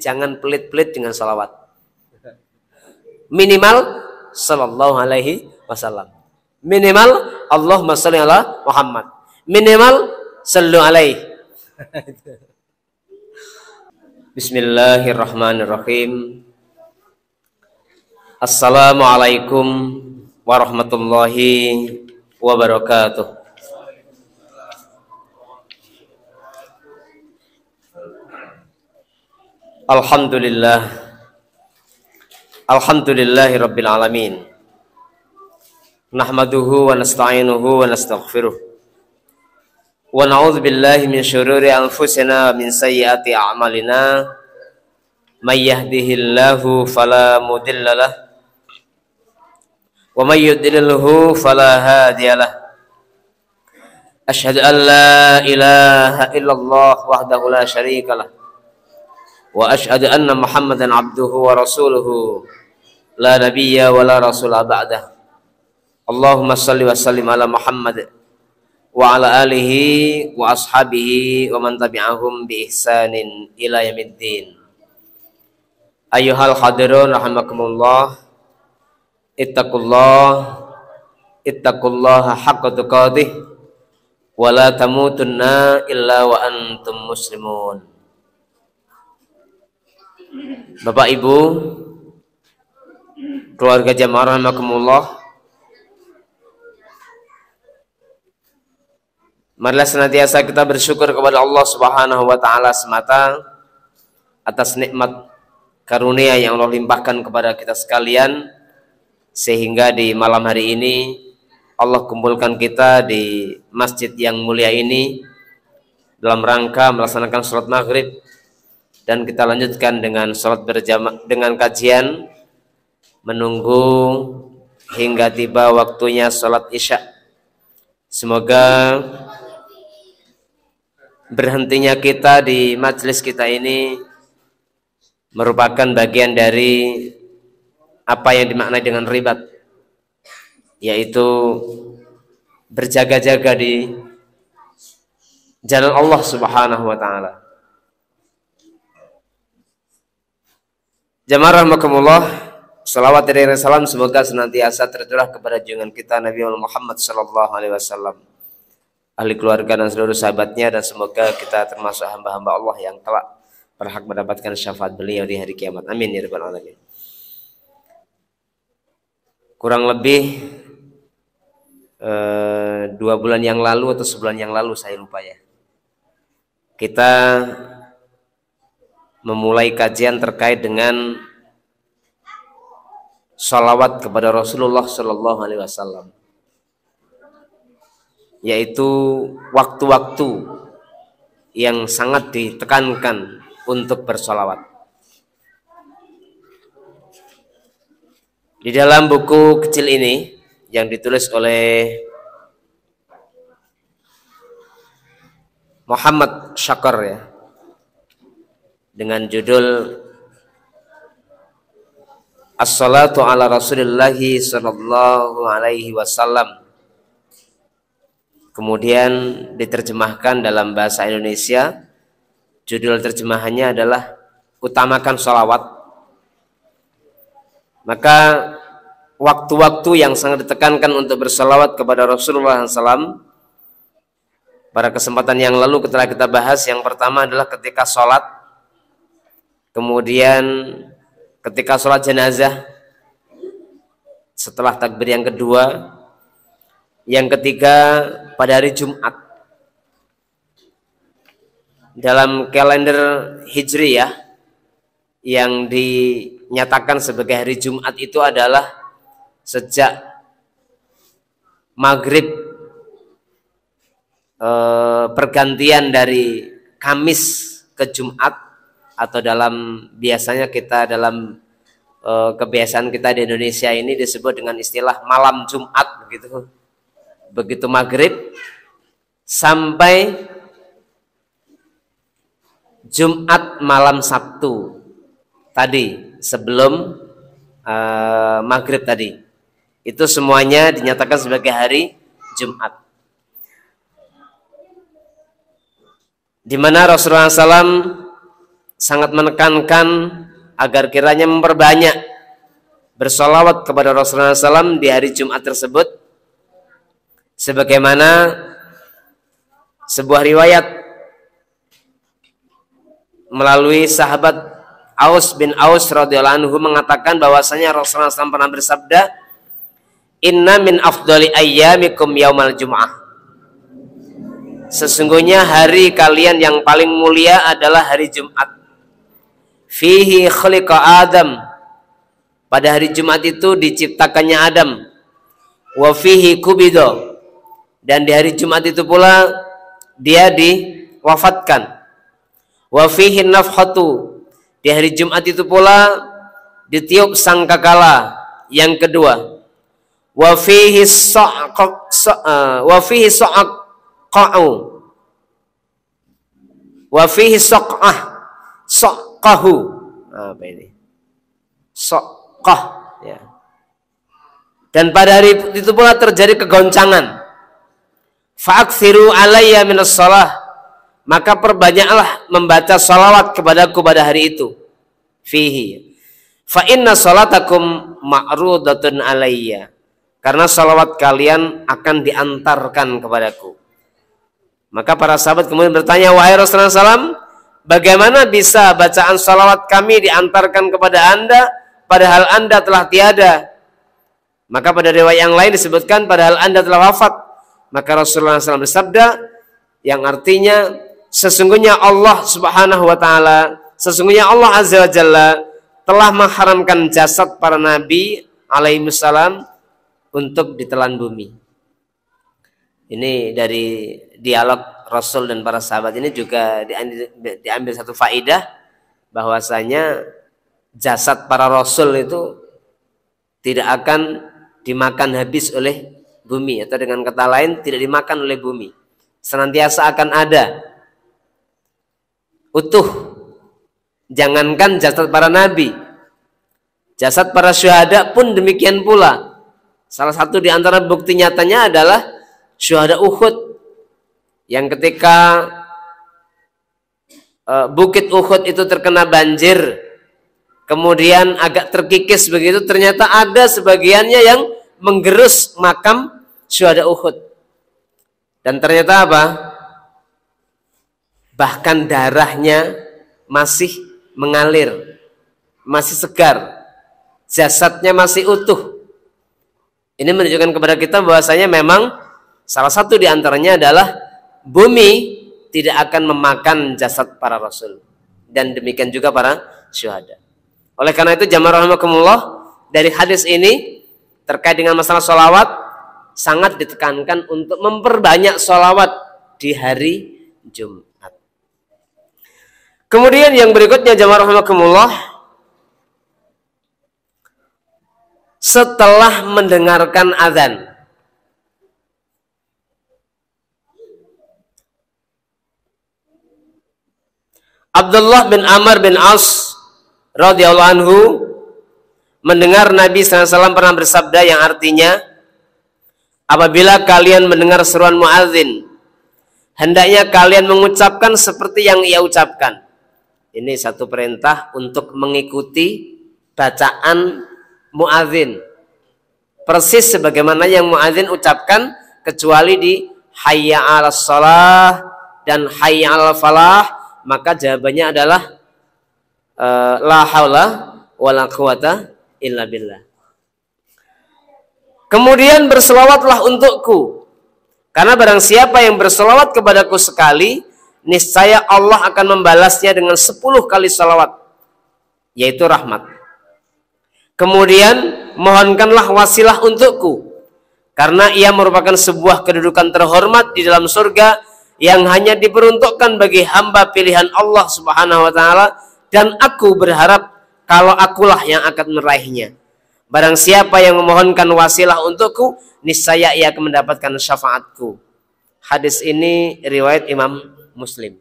jangan pelit-pelit dengan salawat. Minimal sallallahu alaihi wasallam. Minimal Allahumma sholli ala Muhammad. Minimal sallu alaihi. Bismillahirrahmanirrahim. Assalamualaikum warahmatullahi wabarakatuh. Alhamdulillahi rabbil alamin. Nahmaduhu wa nasta'inuhu wa nastaghfiruh. Wa na'udzu billahi min syururi anfusina wa min sayyiati a'malina. May yahdihillahu fala mudhillalah wa may yudlilhu fala hadiyalah. Asyhadu an la ilaha illallah wahdahu la syarikalah wa asyhadu anna Muhammadan abduhu wa rasuluhu la nabiyya wa la rasula ba'dah. Allahumma shalli wa sallim ala Muhammad wa ala alihi wa ashabihi wa man tabi'ahum bi ihsanin ila yaumiddin. Ayyuhal hadirun rahimakumullah, ittaqullaha haqqa tuqatih wa la tamutunna illa wa antum muslimun. Bapak Ibu, keluarga jamaah rahimakumullah, marilah senantiasa kita bersyukur kepada Allah Subhanahu wa taala semata atas nikmat karunia yang Allah limpahkan kepada kita sekalian, sehingga di malam hari ini Allah kumpulkan kita di masjid yang mulia ini dalam rangka melaksanakan sholat maghrib, dan kita lanjutkan dengan sholat berjamaah dengan kajian menunggu hingga tiba waktunya sholat isya. Semoga berhentinya kita di majelis kita ini merupakan bagian dari apa yang dimaknai dengan ribat, yaitu berjaga-jaga di jalan Allah Subhanahu wa taala. Jamaah rahimakumullah, salawat dan salam semoga senantiasa tercurah kepada junjungan kita Nabi Muhammad sallallahu alaihi wasallam, ahli keluarga dan seluruh sahabatnya, dan semoga kita termasuk hamba-hamba Allah yang kelak berhak mendapatkan syafaat beliau di hari kiamat. Amin ya rabbal alamin. Kurang lebih 2 bulan yang lalu atau sebulan yang lalu, saya lupa ya, kita memulai kajian terkait dengan salawat kepada Rasulullah Sallallahu Alaihi Wasallam, yaitu waktu-waktu yang sangat ditekankan untuk bersalawat. Di dalam buku kecil ini yang ditulis oleh Muhammad Syakar ya, dengan judul As-salatu ala Rasulillahi sallallahu alaihi wasallam, kemudian diterjemahkan dalam bahasa Indonesia. Judul terjemahannya adalah Utamakan Sholawat. Maka waktu-waktu yang sangat ditekankan untuk bersalawat kepada Rasulullah SAW, pada kesempatan yang lalu telah kita bahas. Yang pertama adalah ketika sholat, kemudian ketika sholat jenazah, setelah takbir yang kedua, yang ketiga pada hari Jumat. Dalam kalender Hijriyah yang dinyatakan sebagai hari Jumat itu adalah sejak maghrib pergantian dari Kamis ke Jumat, atau biasanya kita dalam kebiasaan kita di Indonesia ini disebut dengan istilah malam Jumat begitu. Begitu maghrib sampai Jumat malam Sabtu tadi, sebelum maghrib tadi, itu semuanya dinyatakan sebagai hari Jumat, di mana Rasulullah SAW sangat menekankan agar kiranya memperbanyak bersolawat kepada Rasulullah SAW di hari Jumat tersebut, sebagaimana sebuah riwayat melalui sahabat Aus bin Aus radhiyallahu anhu mengatakan bahwasanya Rasulullah SAW pernah bersabda, "Inna min afdali ayyamikum yaumal jum'ah." Sesungguhnya hari kalian yang paling mulia adalah hari Jumat. Fihi khuliqa Adam. Pada hari Jumat itu diciptakannya Adam. Wa fihi kubido. Dan di hari Jumat itu pula dia diwafatkan. Wa fihi nafhatu. Di hari Jumat itu pula ditiup sangkakala yang kedua. Wa fihi so'qa'u. Wa fihi so'qahu. Apa ini? So'qah, ya. Dan pada hari itu pula terjadi kegoncangan. Fa'aksiru alayya minas shalah. Maka perbanyaklah membaca salawat kepadaku pada hari itu. Fihi. Fa inna salatakum ma'rudatun alayya. Karena salawat kalian akan diantarkan kepadaku. Maka para sahabat kemudian bertanya, wahai Rasulullah SAW, bagaimana bisa bacaan salawat kami diantarkan kepada Anda, padahal Anda telah tiada? Maka pada riwayat yang lain disebutkan, padahal Anda telah wafat. Maka Rasulullah SAW bersabda, yang artinya, sesungguhnya Allah Subhanahu wa Ta'ala, sesungguhnya Allah Azza wa Jalla telah mengharamkan jasad para nabi alaihissalam untuk ditelan bumi. Ini dari dialog Rasul dan para sahabat ini juga diambil satu faidah, bahwasanya jasad para Rasul itu tidak akan dimakan habis oleh bumi, atau dengan kata lain tidak dimakan oleh bumi, senantiasa akan ada utuh. Jangankan jasad para nabi, jasad para syuhada pun demikian pula. Salah satu di antara bukti nyatanya adalah syuhada Uhud, yang ketika bukit Uhud itu terkena banjir, kemudian agak terkikis begitu, ternyata ada sebagiannya yang menggerus makam syuhada Uhud. Dan ternyata apa? Bahkan darahnya masih mengalir, masih segar, jasadnya masih utuh. Ini menunjukkan kepada kita bahwasanya memang salah satu di antaranya adalah bumi tidak akan memakan jasad para rasul, dan demikian juga para syuhada. Oleh karena itu jamaah rahimakumullah, dari hadis ini terkait dengan masalah sholawat sangat ditekankan untuk memperbanyak sholawat di hari Jumat. Kemudian yang berikutnya jamaah rahimakumullah, setelah mendengarkan azan, Abdullah bin Amr bin As radhiyallahu anhu mendengar Nabi SAW pernah bersabda yang artinya, apabila kalian mendengar seruan muadzin, hendaknya kalian mengucapkan seperti yang ia ucapkan. Ini satu perintah untuk mengikuti bacaan muadzin, persis sebagaimana yang muadzin ucapkan, kecuali di hayya 'alas shalah dan hayya 'alal falah, maka jawabannya adalah la haula wala quwata illa billah. Kemudian berselawatlah untukku, karena barang siapa yang berselawat kepadaku sekali, niscaya Allah akan membalasnya dengan 10 kali salawat, yaitu rahmat. Kemudian mohonkanlah wasilah untukku, karena ia merupakan sebuah kedudukan terhormat di dalam surga yang hanya diperuntukkan bagi hamba pilihan Allah Subhanahu wa Ta'ala, dan aku berharap kalau akulah yang akan meraihnya. Barang siapa yang memohonkan wasilah untukku, niscaya ia akan mendapatkan syafaatku. Hadis ini riwayat Imam Muslim.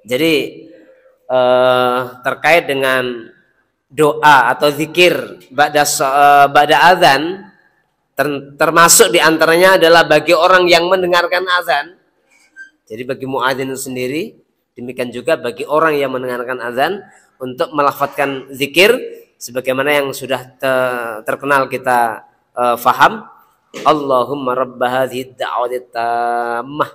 Jadi terkait dengan doa atau zikir ba'da azan, termasuk diantaranya adalah bagi orang yang mendengarkan azan. Jadi bagi muadzin sendiri Demikian juga bagi orang yang mendengarkan azan untuk melafadzkan zikir sebagaimana yang sudah terkenal kita faham. Allahumma rabb hadhihi ad-da'wati tammah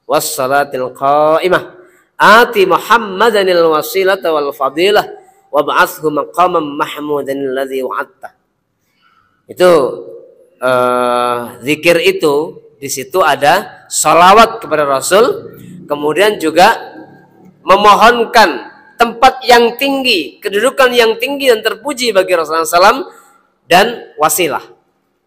was salatil qa'imah ati Muhammadanil wasilata wal fadilah wab'athhu maqaman mahmudan alladzi wa'adta. Itu zikir itu di situ ada salawat kepada Rasul, kemudian juga memohonkan tempat yang tinggi, kedudukan yang tinggi dan terpuji bagi Rasulullah SAW dan wasilah,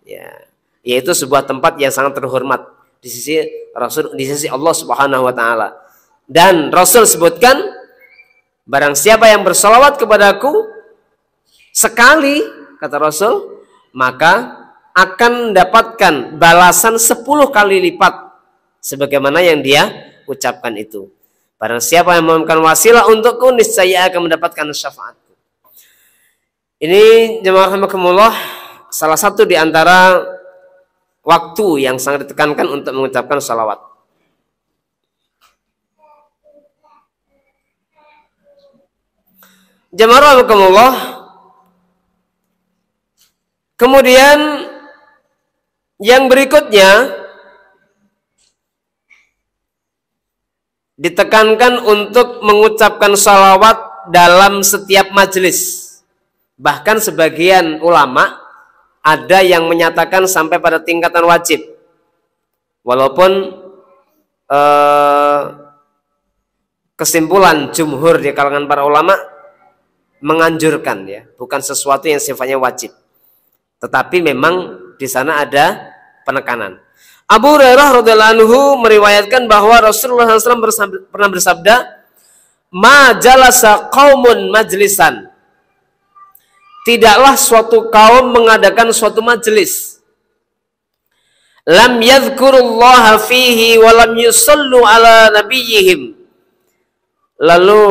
ya, yaitu sebuah tempat yang sangat terhormat di sisi Rasul, di sisi Allah Subhanahu Wa Taala. Dan Rasul sebutkan, barang siapa yang bersalawat kepadaku sekali, kata Rasul, maka akan mendapatkan balasan 10 kali lipat sebagaimana yang dia ucapkan itu. Barang siapa yang memohonkan wasilah untukku, niscaya akan mendapatkan syafaatku. Ini jemaah rahimakumullah, salah satu di antara waktu yang sangat ditekankan untuk mengucapkan salawat. Jemaah rahimakumullah, kemudian yang berikutnya ditekankan untuk mengucapkan salawat dalam setiap majelis. Bahkan sebagian ulama ada yang menyatakan sampai pada tingkatan wajib. Walaupun kesimpulan jumhur di kalangan para ulama menganjurkan, ya, bukan sesuatu yang sifatnya wajib. Tetapi memang di sana ada penekanan. Abu Hurairah radhiyallahu anhu meriwayatkan bahwa Rasulullah SAW pernah bersabda, "Ma jalasa qaumun majlisan." Tidaklah suatu kaum mengadakan suatu majelis. Lam yadhkurullaha fihi wa lam yusallu ala nabiyyihim. Lalu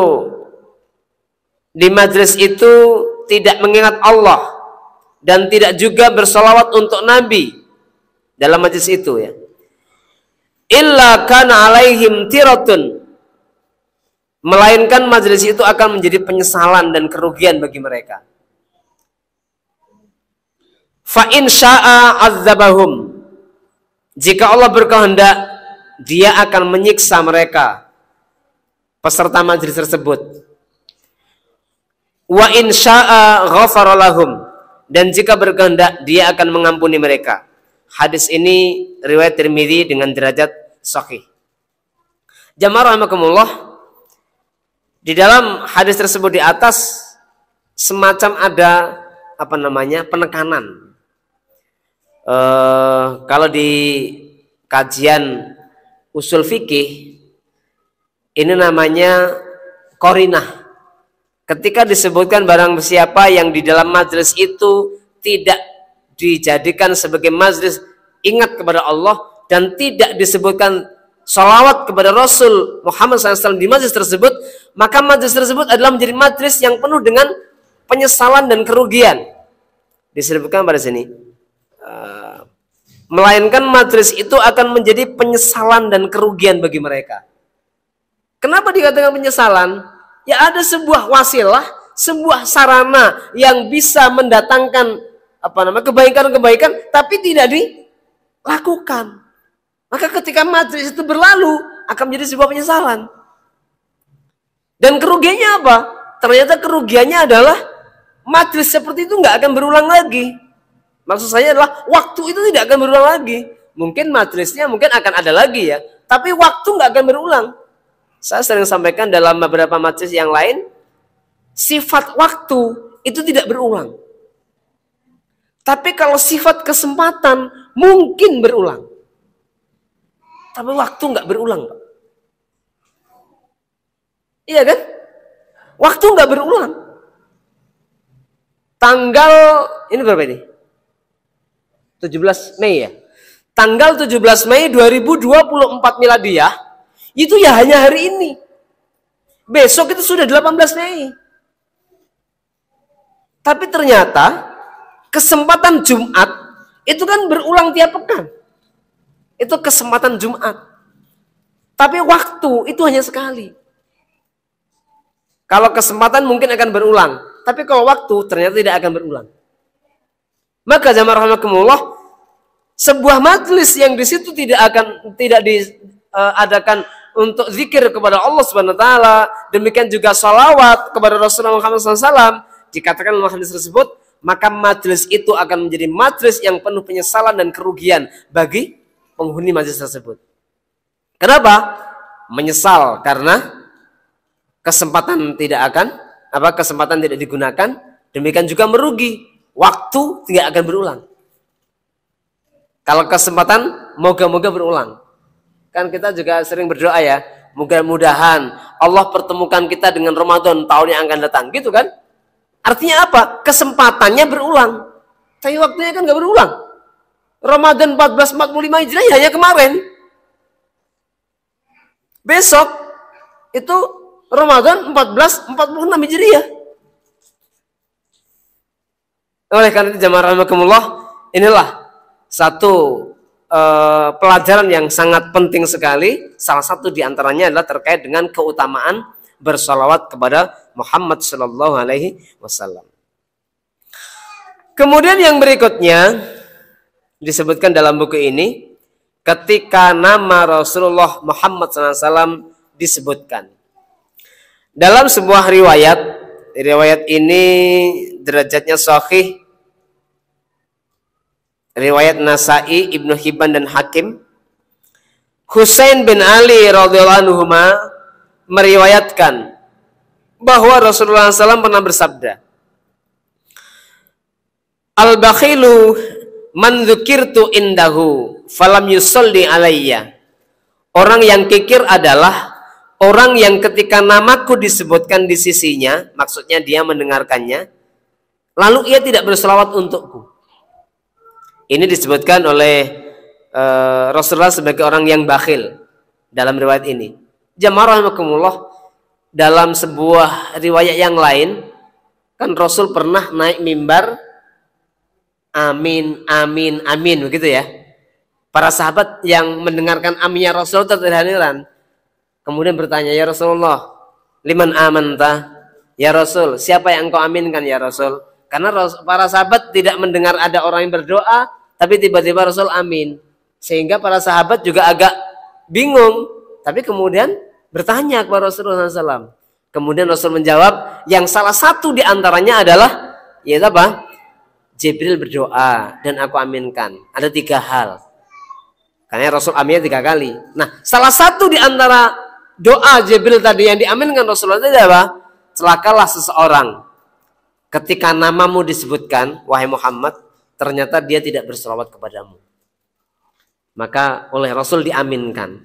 di majelis itu tidak mengingat Allah dan tidak juga bersalawat untuk Nabi dalam majelis itu, ya. Illa kana alaihim tiratun, melainkan majelis itu akan menjadi penyesalan dan kerugian bagi mereka. Fa in syaa adzabahum, jika Allah berkehendak dia akan menyiksa mereka peserta majelis tersebut. Wa in syaa ghafara lahum, dan jika berkehendak dia akan mengampuni mereka. Hadis ini riwayat Tirmidzi dengan derajat sahih. Jamaah rahimakumullah, di dalam hadis tersebut di atas semacam ada penekanan. Kalau di kajian usul fikih ini namanya qarinah. Ketika disebutkan barang siapa yang di dalam majelis itu tidak dijadikan sebagai majelis ingat kepada Allah dan tidak disebutkan salawat kepada Rasul Muhammad SAW di majelis tersebut, maka majelis tersebut adalah menjadi majelis yang penuh dengan penyesalan dan kerugian. Disebutkan pada sini, melainkan majelis itu akan menjadi penyesalan dan kerugian bagi mereka. Kenapa dikatakan penyesalan? Ya, ada sebuah wasilah, sebuah sarana yang bisa mendatangkan kebaikan-kebaikan, tapi tidak dilakukan. Maka ketika majelis itu berlalu akan menjadi sebuah penyesalan. Dan kerugiannya apa? Ternyata kerugiannya adalah majelis seperti itu nggak akan berulang lagi. Maksud saya adalah waktu itu tidak akan berulang lagi. Mungkin majelisnya mungkin akan ada lagi, ya, tapi waktu nggak akan berulang. Saya sering sampaikan dalam beberapa majelis yang lain, sifat waktu itu tidak berulang. Tapi kalau sifat kesempatan mungkin berulang. Tapi waktu nggak berulang, Pak. Iya kan? Waktu nggak berulang. Tanggal ini berapa ini? 17 Mei ya. Tanggal 17 Mei 2024 miladiah itu ya hanya hari ini. Besok itu sudah 18 Mei. Tapi ternyata kesempatan Jumat itu kan berulang tiap pekan. Itu kesempatan Jumat. Tapi waktu itu hanya sekali. Kalau kesempatan mungkin akan berulang, tapi kalau waktu ternyata tidak akan berulang. Maka jamaah rahimakumullah, sebuah majelis yang di situ tidak diadakan untuk zikir kepada Allah Subhanahu wa taala, demikian juga salawat kepada Rasulullah Muhammad SAW, dikatakan dalam hadis tersebut, maka majelis itu akan menjadi majelis yang penuh penyesalan dan kerugian bagi penghuni majelis tersebut. Kenapa? Menyesal karena kesempatan tidak digunakan, demikian juga merugi, waktu tidak akan berulang. Kalau kesempatan moga-moga berulang. Kan kita juga sering berdoa ya, mudah-mudahan Allah pertemukan kita dengan Ramadan tahun yang akan datang, gitu kan? Artinya apa? Kesempatannya berulang, tapi waktunya kan nggak berulang. Ramadan 1445 Hijriah hanya kemarin. Besok itu Ramadan 1446 Hijriah. Oleh karena itu jamaah rahimakumullah, inilah satu pelajaran yang sangat penting sekali. Salah satu diantaranya adalah terkait dengan keutamaan bersalawat kepada Muhammad Sallallahu Alaihi Wasallam. Kemudian yang berikutnya disebutkan dalam buku ini, ketika nama Rasulullah Muhammad SAW disebutkan dalam sebuah riwayat ini derajatnya sahih, riwayat Nasai, Ibnu Hibban dan Hakim. Husain bin Ali radhiyallahu anhu meriwayatkan bahwa Rasulullah SAW pernah bersabda, al-bakhilu man dzukirtu indahu falam yusalli alayya. Orang yang kikir adalah orang yang ketika namaku disebutkan di sisinya, maksudnya dia mendengarkannya, lalu ia tidak berselawat untukku. Ini disebutkan oleh Rasulullah sebagai orang yang bakhil dalam riwayat ini. Jamaah rahimakumullah, dalam sebuah riwayat yang lain kan Rasul pernah naik mimbar amin amin amin, begitu ya. Para sahabat yang mendengarkan aminnya Rasul terheran-heran. Kemudian bertanya, ya Rasulullah, liman amanta? Ya Rasul, siapa yang engkau aminkan ya Rasul? Karena para sahabat tidak mendengar ada orang yang berdoa, tapi tiba-tiba Rasul amin. Sehingga para sahabat juga agak bingung. Tapi kemudian bertanya kepada Rasulullah SAW. Kemudian Rasul menjawab, yang salah satu diantaranya adalah, yaitu apa? Jibril berdoa dan aku aminkan. Ada 3 hal. Karena Rasul aminnya 3 kali. Nah, salah satu diantara doa Jibril tadi yang diaminkan Rasulullah itu apa? Celakalah seseorang ketika namamu disebutkan, wahai Muhammad, ternyata dia tidak berselawat kepadamu. Maka oleh Rasul diaminkan.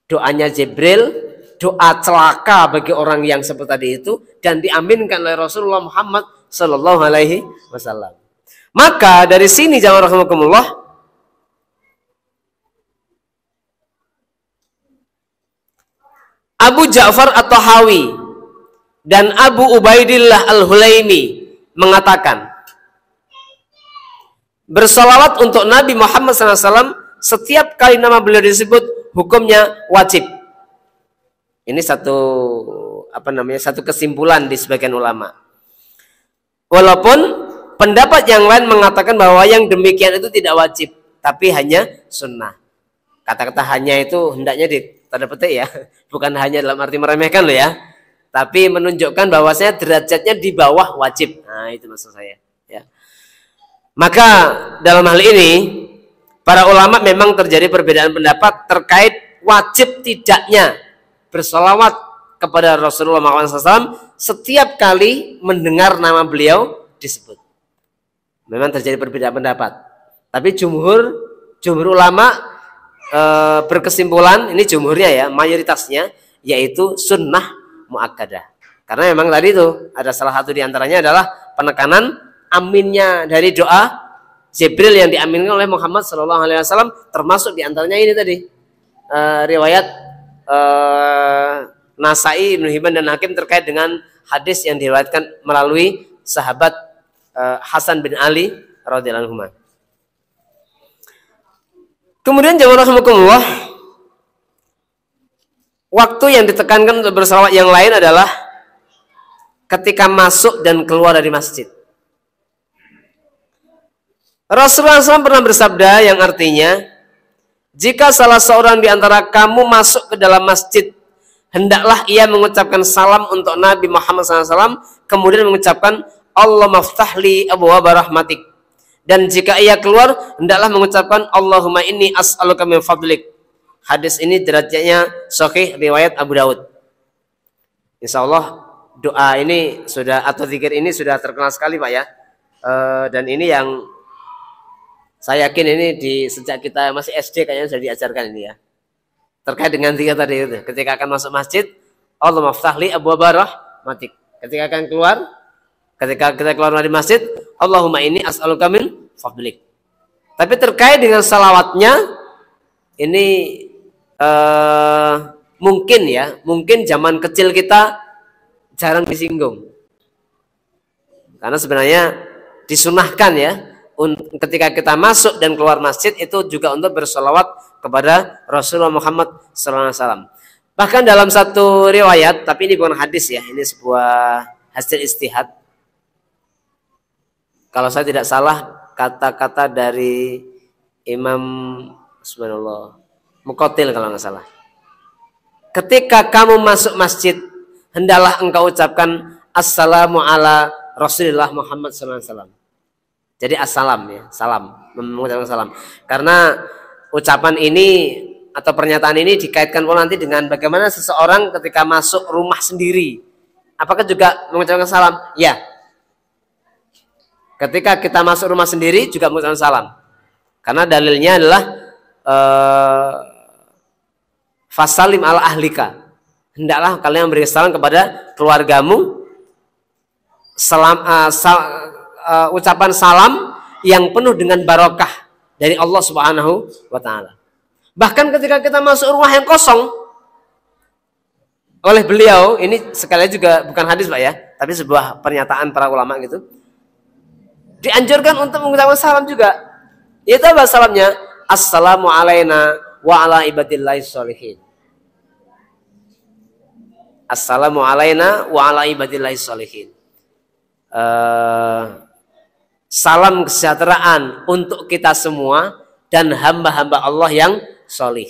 Doanya Jibril, doa celaka bagi orang yang seperti tadi itu, dan diaminkan oleh Rasulullah Muhammad Sallallahu Alaihi Wasallam. Maka dari sini jamaah rahimakumullah, Abu Ja'far At-Tahawi dan Abu Ubaidillah Al-Hulaimi mengatakan, bersalawat untuk Nabi Muhammad SAW setiap kali nama beliau disebut hukumnya wajib. Ini satu kesimpulan di sebagian ulama. Walaupun pendapat yang lain mengatakan bahwa yang demikian itu tidak wajib, tapi hanya sunnah. Kata-kata hanya itu hendaknya tanda petik ya, bukan hanya dalam arti meremehkan loh ya, tapi menunjukkan bahwasanya derajatnya di bawah wajib. Nah itu maksud saya ya. Maka dalam hal ini para ulama memang terjadi perbedaan pendapat terkait wajib tidaknya bersolawat kepada Rasulullah SAW setiap kali mendengar nama beliau disebut. Memang terjadi perbedaan pendapat, tapi jumhur ulama berkesimpulan, ini jumhurnya ya, mayoritasnya, yaitu sunnah muakkadah. Karena memang tadi itu ada salah satu diantaranya adalah penekanan aminnya dari doa Jibril yang diaminkan oleh Muhammad SAW, termasuk diantaranya ini tadi riwayat Nasai, Ibnu Hibban dan Hakim terkait dengan hadis yang diriwayatkan melalui sahabat Hasan bin Ali radhiyallahu anhu. Kemudian jamaah rahimakumullah, waktu yang ditekankan untuk bersalawat yang lain adalah ketika masuk dan keluar dari masjid. Rasulullah SAW pernah bersabda yang artinya, jika salah seorang di antara kamu masuk ke dalam masjid, hendaklah ia mengucapkan salam untuk Nabi Muhammad SAW, kemudian mengucapkan Allahumma ftahli abwaaba rahmatik. Dan jika ia keluar, hendaklah mengucapkan Allahumma inni as'aluka min fadlik. Hadis ini derajatnya sahih riwayat Abu Daud. Insya Allah doa ini sudah, atau zikir ini sudah terkenal sekali Pak ya. Dan ini yang saya yakin ini sejak kita masih SD kayaknya sudah diajarkan ini ya. Terkait dengan zikir tadi itu. Ketika akan masuk masjid, Allahumma ftahli abwaaba rahmatik. Ketika akan keluar, ketika kita keluar dari masjid, Allahumma inni as'aluka min fadlik. Tapi terkait dengan salawatnya, ini mungkin zaman kecil kita jarang disinggung. Karena sebenarnya disunahkan ya, ketika kita masuk dan keluar masjid itu juga untuk bersolawat kepada Rasulullah Muhammad SAW. Bahkan dalam satu riwayat, tapi ini bukan hadis ya, ini sebuah hasil istihad. Kalau saya tidak salah, kata-kata dari Imam subhanallah Muqatil kalau nggak salah. Ketika kamu masuk masjid, hendaklah engkau ucapkan assalamu ala Rasulullah Muhammad SAW. Jadi assalam ya, salam, mengucapkan salam. Karena ucapan ini atau pernyataan ini dikaitkan pula nanti dengan bagaimana seseorang ketika masuk rumah sendiri. Apakah juga mengucapkan salam? Ya. Ketika kita masuk rumah sendiri juga mengucapkan salam. Karena dalilnya adalah fasalim ala ahlika. Hendaklah kalian beri salam kepada keluargamu. Ucapan salam yang penuh dengan barokah dari Allah Subhanahu wa taala. Bahkan ketika kita masuk rumah yang kosong, oleh beliau, ini sekali juga bukan hadis Pak ya, tapi sebuah pernyataan para ulama gitu. Dianjurkan untuk mengucapkan salam juga. Itu apa salamnya? Assalamu alaina wa ala ibadillahi sholihin. Assalamu alaina wa ala ibadillahi sholihin. Salam kesejahteraan untuk kita semua dan hamba-hamba Allah yang solih.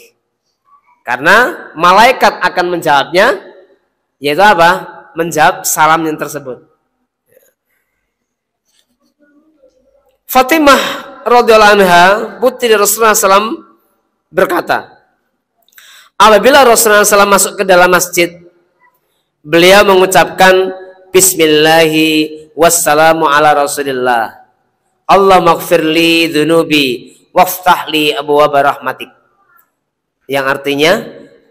Karena malaikat akan menjawabnya, yaitu apa? Menjawab salam yang tersebut. Fatimah radhiyallahu anha, putri Rasulullah SAW berkata, apabila Rasulullah SAW masuk ke dalam masjid, beliau mengucapkan Bismillahi wassalamu ala Rasulillah. Allah maghfirli dhunubi waftahli abwaaba rahmatik. Yang artinya,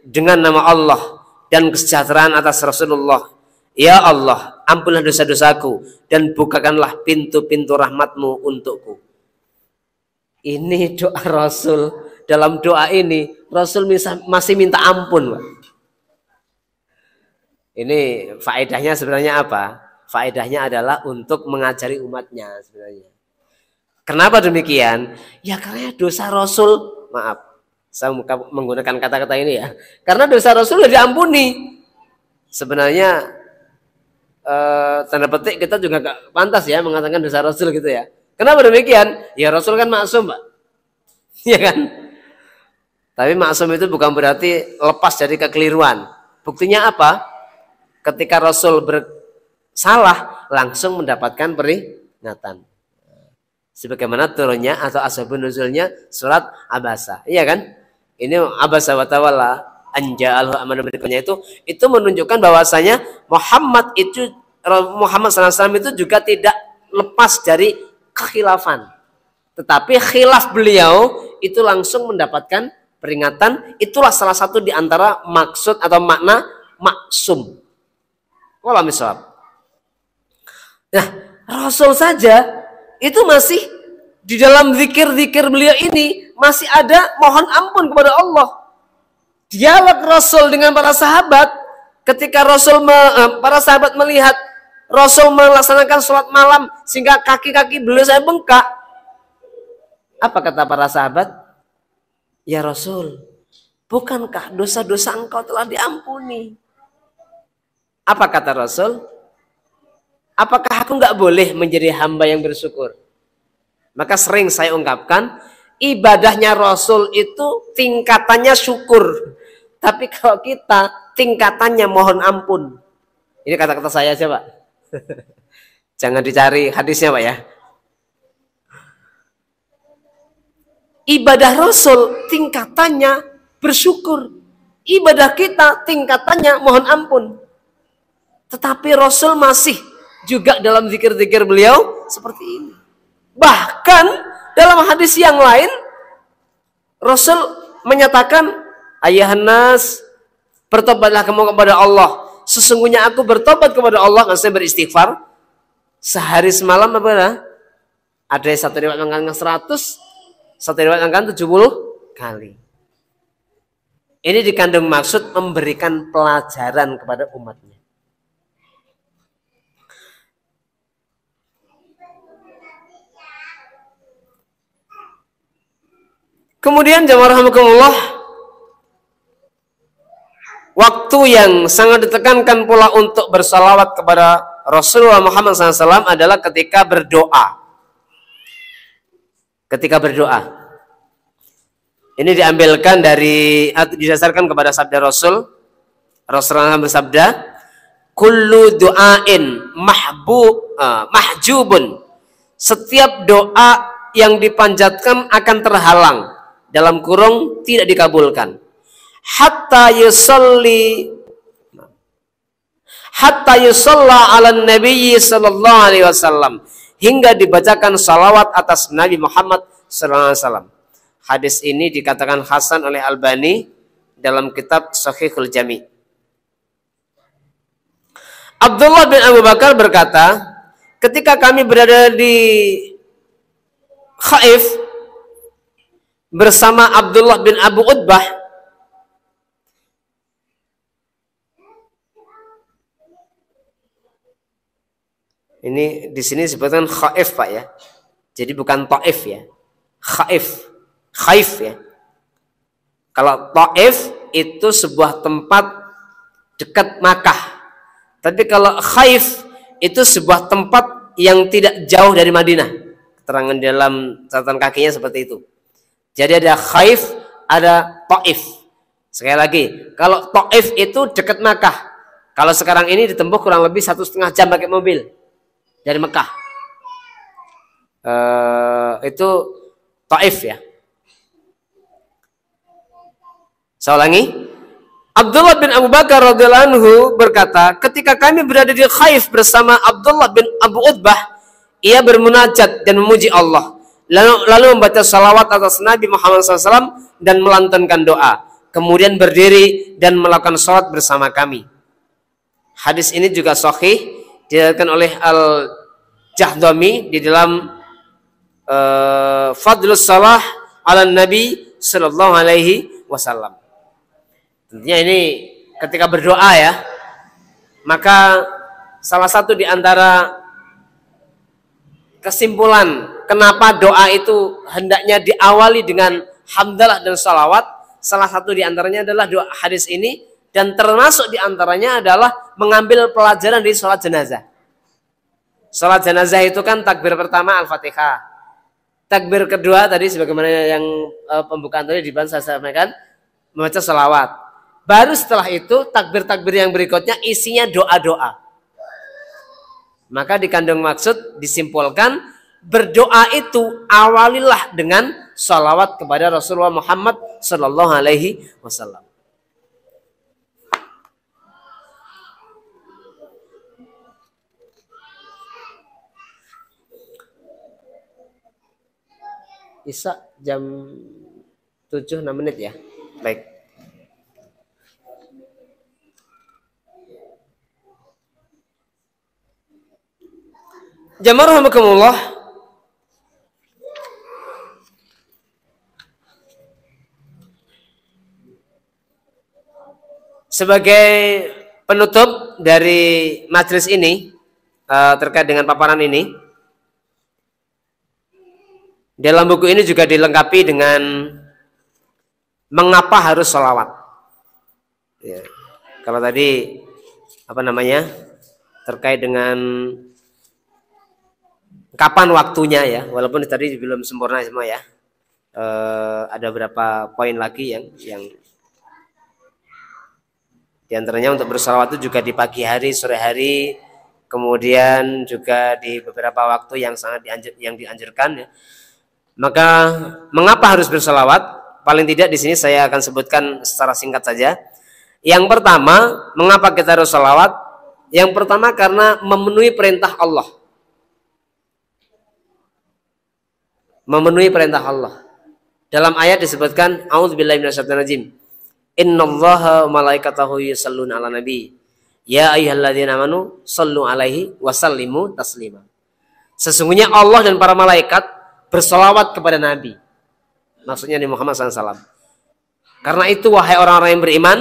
dengan nama Allah dan kesejahteraan atas Rasulullah, ya Allah, ampunlah dosa-dosaku dan bukakanlah pintu-pintu rahmatmu untukku. Ini doa Rasul. Dalam doa ini Rasul masih minta ampun, Pak. Ini faedahnya sebenarnya apa? Faedahnya adalah untuk mengajari umatnya sebenarnya. Kenapa demikian? Ya karena dosa Rasul, maaf, saya menggunakan kata-kata ini ya. Karena dosa Rasul sudah diampuni. Sebenarnya tanda petik kita juga gak pantas ya mengatakan dosa Rasul gitu ya. Kenapa demikian? Ya Rasul kan maksum, Pak. Iya kan? Tapi maksum itu bukan berarti lepas dari kekeliruan. Buktinya apa? Ketika Rasul bersalah, langsung mendapatkan peringatan. Sebagaimana turunnya atau asbabun nuzulnya surat Abasa. Iya kan? Ini Abasa wa tawalla anja'alhu amana berikutnya itu menunjukkan bahwasanya Muhammad SAW itu juga tidak lepas dari kekhilafan. Tetapi khilaf beliau itu langsung mendapatkan peringatan. Itulah salah satu di antara maksud atau makna maksum. Wala misal. Nah, Rasul saja itu masih di dalam zikir-zikir beliau ini masih ada mohon ampun kepada Allah. Dialog Rasul dengan para sahabat ketika para sahabat melihat Rasul melaksanakan sholat malam sehingga kaki-kaki beliau saya bengkak. Apa kata para sahabat? Ya Rasul, bukankah dosa-dosa engkau telah diampuni? Apa kata Rasul? apakah aku nggak boleh menjadi hamba yang bersyukur? Maka sering saya ungkapkan, ibadahnya Rasul itu tingkatannya syukur. Tapi kalau kita tingkatannya mohon ampun. Ini kata-kata saya aja, Pak. Jangan dicari hadisnya, Pak ya. Ibadah Rasul tingkatannya bersyukur. Ibadah kita tingkatannya mohon ampun. Tetapi Rasul masih juga dalam zikir-zikir beliau seperti ini. Bahkan dalam hadis yang lain Rasul menyatakan, ayuhan nas, bertobatlah kamu kepada Allah. Sesungguhnya aku bertobat kepada Allah, maksudnya beristighfar sehari semalam apa? Ada satu riwayat mengatakan 100, satu riwayat mengatakan 70 kali. Ini dikandung maksud memberikan pelajaran kepada umatnya. Kemudian jamaah rahimakumullah, waktu yang sangat ditekankan pula untuk bersalawat kepada Rasulullah Muhammad SAW adalah ketika berdoa. Ketika berdoa. Ini diambilkan dari, didasarkan kepada sabda Rasul. Rasulullah bersabda, kullu du'ain mahjubun. Setiap doa yang dipanjatkan akan terhalang. Dalam kurung tidak dikabulkan. Hatta yusalla ala Nabi sallallahu alaihi wasallam, hingga dibacakan salawat atas Nabi Muhammad sallallahu alaihi wasallam. Hadis ini dikatakan hasan oleh Albani dalam kitab Shahihul Jami'. Abdullah bin Abu Bakar berkata, ketika kami berada di Khaif bersama Abdullah bin Abu Utbah, ini di sini disebutkan Khaif, Pak ya. Jadi bukan Taif ya. Khaif ya. Kalau Taif itu sebuah tempat dekat Makkah. Tapi kalau Khaif itu sebuah tempat yang tidak jauh dari Madinah. Keterangan dalam catatan kakinya seperti itu. Jadi ada Khaif, ada Taif. Sekali lagi, kalau Taif itu dekat Makkah. Kalau sekarang ini ditempuh kurang lebih 1,5 jam pakai mobil dari Mekah. Itu Taif ya. Saya ulangi. Abdullah bin Abu Bakar radhiyallahu anhu berkata, ketika kami berada di Khaif bersama Abdullah bin Abu Utbah, ia bermunajat dan memuji Allah. Lalu membaca salawat atas Nabi Muhammad SAW dan melantunkan doa. Kemudian berdiri dan melakukan salat bersama kami. Hadis ini juga sahih, diriwayatkan oleh Al-Jahdami di dalam Fadlus Salah ala Nabi Sallallahu Alaihi Wasallam. Tentunya ini ketika berdoa ya, maka salah satu di antara kesimpulan kenapa doa itu hendaknya diawali dengan hamdalah dan salawat, salah satu di antaranya adalah doa hadis ini, dan termasuk di antaranya adalah mengambil pelajaran dari sholat jenazah. Sholat jenazah itu kan takbir pertama Al-Fatihah, takbir kedua tadi sebagaimana yang pembukaan tadi saya sampaikan, membaca salawat. Baru setelah itu takbir-takbir yang berikutnya isinya doa-doa. Maka dikandung maksud disimpulkan, berdoa itu awalilah dengan salawat kepada Rasulullah Muhammad Sallallahu Alaihi Wasallam. Isa jam 7:06 ya. Baik. Jamaah rahimakumullah, sebagai penutup dari majelis ini terkait dengan paparan ini, dalam buku ini juga dilengkapi dengan mengapa harus sholawat. Ya. Kalau tadi terkait dengan kapan waktunya ya, walaupun tadi belum sempurna semua ya. Ada beberapa poin lagi yang diantaranya untuk bersalawat itu juga di pagi hari, sore hari, kemudian juga di beberapa waktu yang sangat dianjurkan ya. Maka mengapa harus bersalawat? Paling tidak di sini saya akan sebutkan secara singkat saja. Yang pertama, mengapa kita harus salawat? Yang pertama karena memenuhi perintah Allah. Memenuhi perintah Allah. Dalam ayat disebutkan, A'udzubillahi minasyaitonirrajim. Innallaha malaikatahu yusholluna 'alan nabi. Ya ayyuhalladzina amanu shallu 'alaihi wa sallimu taslima. Sesungguhnya Allah dan para malaikat berselawat kepada Nabi. Maksudnya di Muhammad SAW. Karena itu wahai orang-orang yang beriman,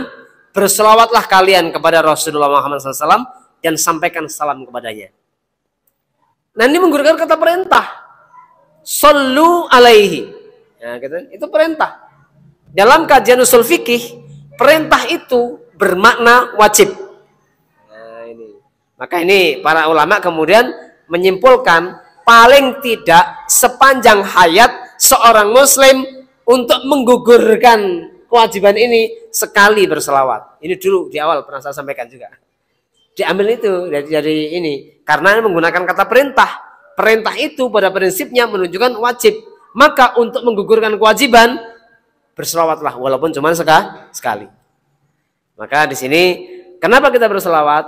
berselawatlah kalian kepada Rasulullah Muhammad SAW dan sampaikan salam kepadanya. Nah ini menggunakan kata perintah. Shallu 'alaihi. Nah, gitu. Itu perintah. Dalam kajian usul fikih, perintah itu bermakna wajib. Nah, ini. Maka ini para ulama kemudian menyimpulkan paling tidak sepanjang hayat seorang muslim untuk menggugurkan kewajiban ini sekali berselawat. Ini dulu di awal pernah saya sampaikan juga. Diambil itu dari ini karena menggunakan kata perintah. Perintah itu pada prinsipnya menunjukkan wajib. Maka untuk menggugurkan kewajiban berselawatlah walaupun cuma sekali. Maka di sini kenapa kita berselawat?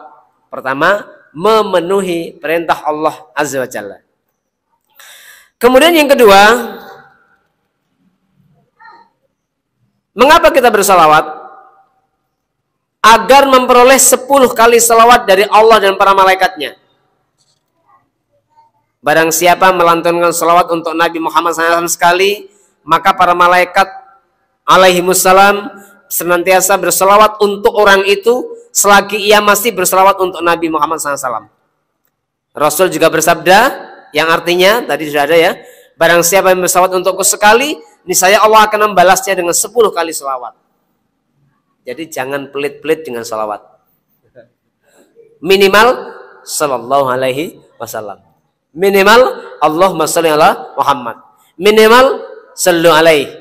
Pertama, memenuhi perintah Allah Azza wa Jalla. Kemudian yang kedua, mengapa kita berselawat? Agar memperoleh 10 kali selawat dari Allah dan para malaikatnya. Barang siapa melantunkan selawat untuk Nabi Muhammad SAW sekali, maka para malaikat alaihimussalam senantiasa berselawat untuk orang itu selagi ia masih berselawat untuk Nabi Muhammad SAW. Rasul juga bersabda, yang artinya tadi sudah ada ya, barang siapa yang berselawat untukku sekali, niscaya Allah akan membalasnya dengan 10 kali selawat. Jadi jangan pelit-pelit dengan selawat. Minimal sallallahu alaihi wasallam. Minimal Allahumma sholli ala Muhammad. Minimal sallu alaihi.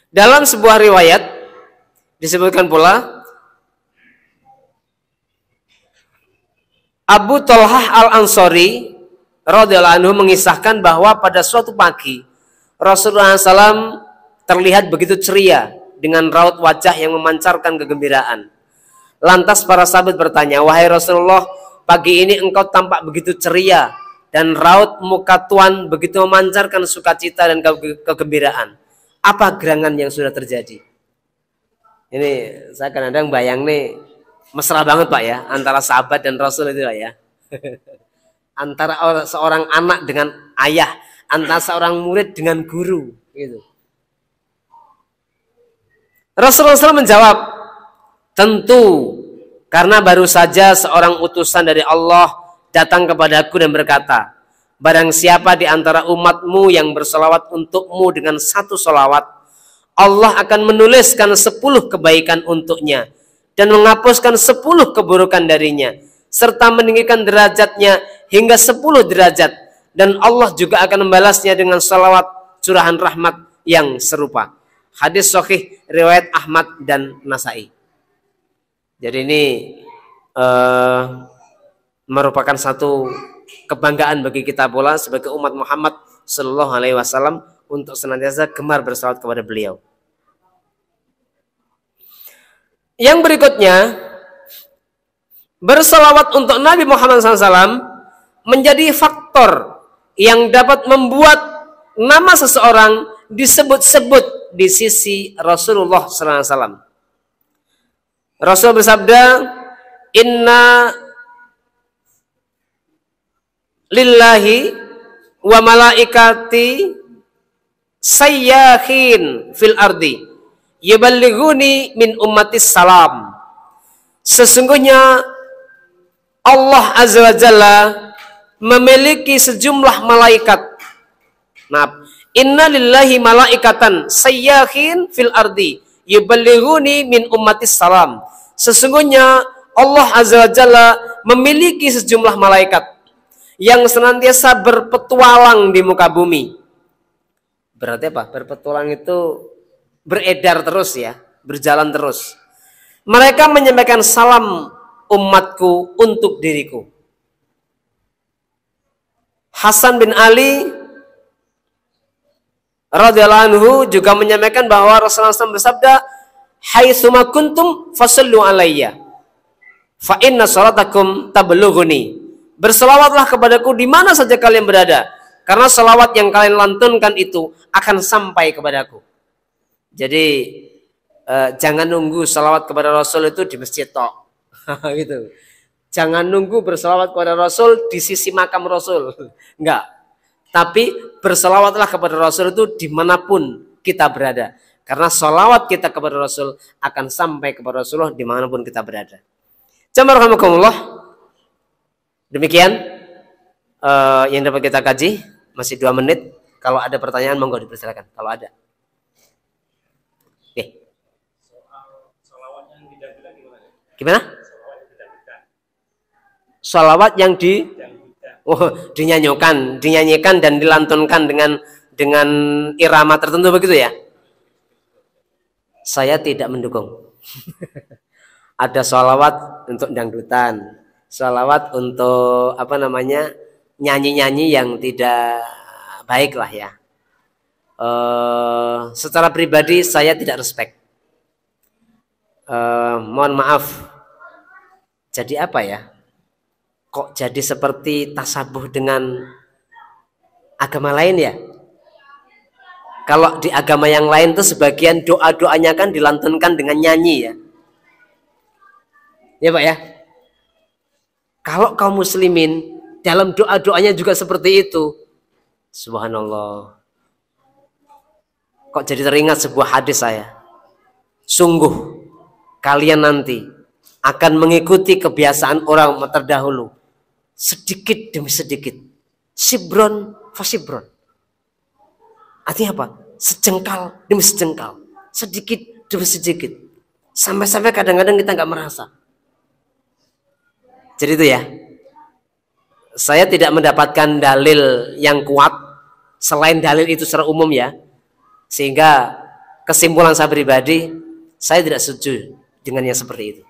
Dalam sebuah riwayat disebutkan pula Abu Thalhah Al-Ansari radhiyallahu anhu mengisahkan bahwa pada suatu pagi Rasulullah SAW terlihat begitu ceria dengan raut wajah yang memancarkan kegembiraan. Lantas para sahabat bertanya, "Wahai Rasulullah, pagi ini engkau tampak begitu ceria dan raut muka Tuhan begitu memancarkan sukacita dan kegembiraan. Apa gerangan yang sudah terjadi?" Ini saya kadang-kadang bayang nih, mesra banget Pak ya, antara sahabat dan Rasul itu Pak ya. Antara seorang anak dengan ayah, antara seorang murid dengan guru gitu. Rasulullah SAW menjawab, "Tentu, karena baru saja seorang utusan dari Allah datang kepadaku dan berkata, barang siapa di antara umatmu yang berselawat untukmu dengan 1 selawat, Allah akan menuliskan 10 kebaikan untuknya dan menghapuskan 10 keburukan darinya, serta meninggikan derajatnya hingga 10 derajat, dan Allah juga akan membalasnya dengan selawat curahan rahmat yang serupa." Hadis sahih riwayat Ahmad dan Nasai. Jadi ini merupakan satu kebanggaan bagi kita pula sebagai umat Muhammad Sallallahu Alaihi Wasallam untuk senantiasa gemar bersalawat kepada beliau. Yang berikutnya, bersalawat untuk Nabi Muhammad SAW menjadi faktor yang dapat membuat nama seseorang disebut-sebut di sisi Rasulullah SAW. Rasul bersabda, "Inna lillahi wa malaikati sayyahin fil ardi yuballighuni min ummatis salam. Sesungguhnya Allah Azza wa Jalla memiliki sejumlah malaikat. Maaf, inna lillahi malaikatan sayyahin fil ardi yuballighuni min ummatis salam. Sesungguhnya Allah Azza wa Jalla memiliki sejumlah malaikat yang senantiasa berpetualang di muka bumi. Berarti apa? Berpetualang itu beredar terus ya, berjalan terus. Mereka menyampaikan salam umatku untuk diriku. Hasan bin Ali radhiyallahu anhu juga menyampaikan bahwa Rasulullah SAW bersabda, "Haitsuma kuntum fasallu alayya, fa inna salatakum tablughuni." Berselawatlah kepadaku di mana saja kalian berada, karena selawat yang kalian lantunkan itu akan sampai kepadaku. Jadi jangan nunggu selawat kepada Rasul itu di masjid tok. Gitu. Jangan nunggu berselawat kepada Rasul di sisi makam Rasul. Enggak. Tapi berselawatlah kepada Rasul itu dimanapun kita berada. Karena selawat kita kepada Rasul akan sampai kepada Rasulullah dimanapun kita berada. Jamaah rahimakumullah. Demikian yang dapat kita kaji. Masih 2 menit. Kalau ada pertanyaan monggo dipersilakan. Kalau ada. Oke. Gimana? Salawat yang dinyanyikan dan dilantunkan dengan irama tertentu begitu ya? Saya tidak mendukung. Ada salawat untuk dangdutan, salawat untuk nyanyi-nyanyi yang tidak baik lah ya. Secara pribadi saya tidak respect. Mohon maaf. Jadi apa ya? Kok jadi seperti tasabuh dengan agama lain ya? Kalau di agama yang lain tuh sebagian doa-doanya kan dilantunkan dengan nyanyi ya. Ya Pak ya? Kalau kaum muslimin dalam doa-doanya juga seperti itu. Subhanallah. Kok jadi teringat sebuah hadis saya. Sungguh kalian nanti akan mengikuti kebiasaan orang terdahulu. Sedikit demi sedikit. Sibron fasibron. Artinya apa? Sejengkal demi sejengkal. Sedikit demi sedikit. Sampai-sampai kadang-kadang kita nggak merasa. Jadi itu ya. Saya tidak mendapatkan dalil yang kuat. Selain dalil itu secara umum ya. Sehingga kesimpulan saya pribadi, saya tidak setuju dengan yang seperti itu.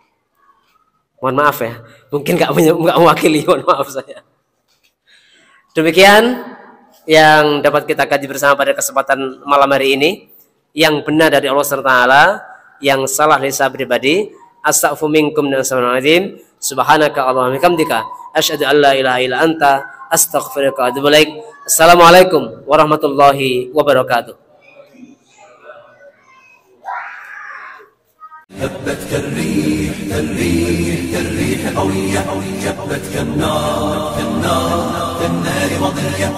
Mohon maaf ya, mungkin nggak mewakili, mohon maaf saya. Demikian yang dapat kita kaji bersama pada kesempatan malam hari ini. Yang benar dari Allah SWT, yang salah dari saya pribadi. Astaghfiru minkum dan astagfirullahaladzim. Subhanaka Allahumma bihamdika asyhadu an la ilaha illa anta astaghfiruka wa atubu ilaik. Assalamualaikum warahmatullahi wabarakatuh. هبت كالريح كالريح كالريح قوية جبت كالنار كالنار كالنار وضية